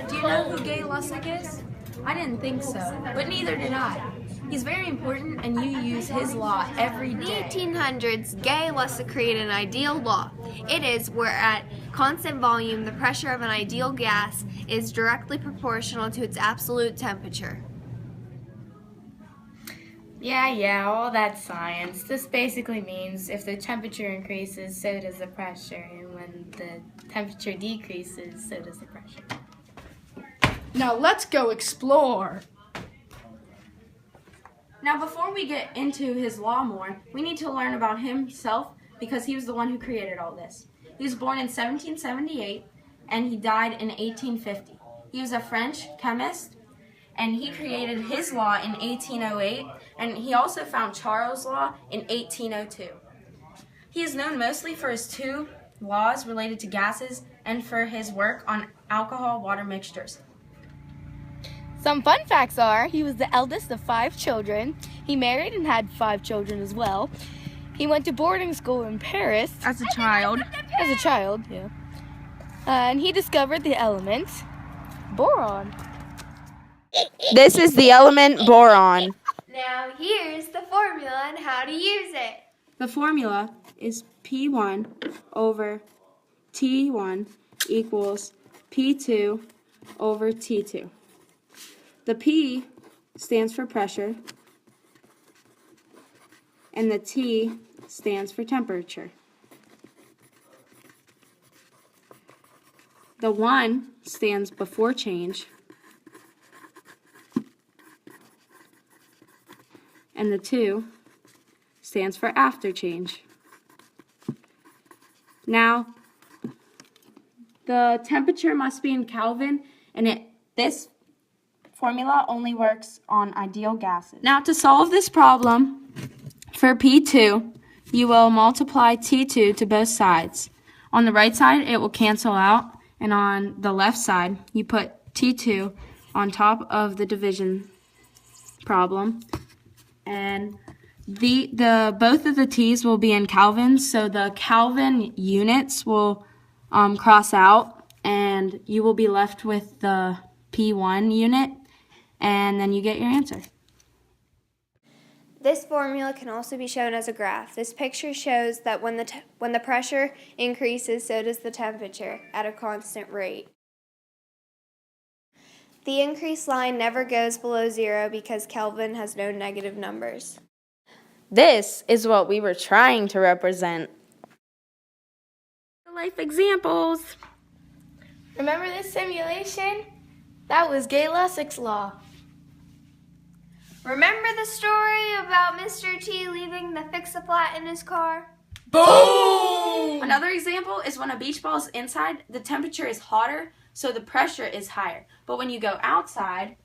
Do you know who Gay Lussac is? I didn't think so, but neither did I. He's very important, and you use his law every day. In the 1800s, Gay Lussac created an ideal law. It is where at constant volume, the pressure of an ideal gas is directly proportional to its absolute temperature. Yeah, all that science. This basically means if the temperature increases, so does the pressure, and when the temperature decreases, so does the pressure. Now let's go explore. Now, before we get into his law more, we need to learn about himself because he was the one who created all this. He was born in 1778 and he died in 1850. He was a French chemist and he created his law in 1808, and he also found Charles' law in 1802. He is known mostly for his two laws related to gases and for his work on alcohol-water mixtures. Some fun facts are, he was the eldest of 5 children. He married and had 5 children as well. He went to boarding school in Paris. As a child. Yeah. And he discovered the element boron. This is the element boron. Now here's the formula on how to use it. The formula is P1 over T1 equals P2 over T2. The P stands for pressure, and the T stands for temperature. The 1 stands before change, and the 2 stands for after change. Now, the temperature must be in Kelvin, and this formula only works on ideal gases. Now, to solve this problem, for P2, you will multiply T2 to both sides. On the right side, it will cancel out, and on the left side, you put T2 on top of the division problem, and both of the T's will be in Kelvin, so the Kelvin units will cross out, and you will be left with the P1 unit, and then you get your answer. This formula can also be shown as a graph. This picture shows that when the pressure increases, so does the temperature at a constant rate. The increased line never goes below 0 because Kelvin has no negative numbers. This is what we were trying to represent. Life examples. Remember this simulation? That was Gay Lussac's law. Remember the story about Mr. T leaving the fix-a-flat in his car? Boom! Another example is when a beach ball is inside, the temperature is hotter, so the pressure is higher. But when you go outside,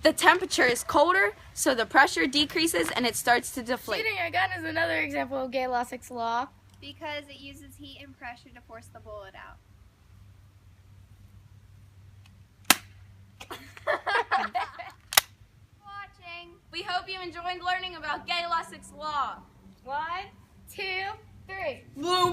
the temperature is colder, so the pressure decreases and it starts to deflate. Shooting a gun is another example of Gay Lussac's law. Because it uses heat and pressure to force the bullet out. Watching. We hope you enjoyed learning about Gay Lussac's law. 1, 2, 3. Blue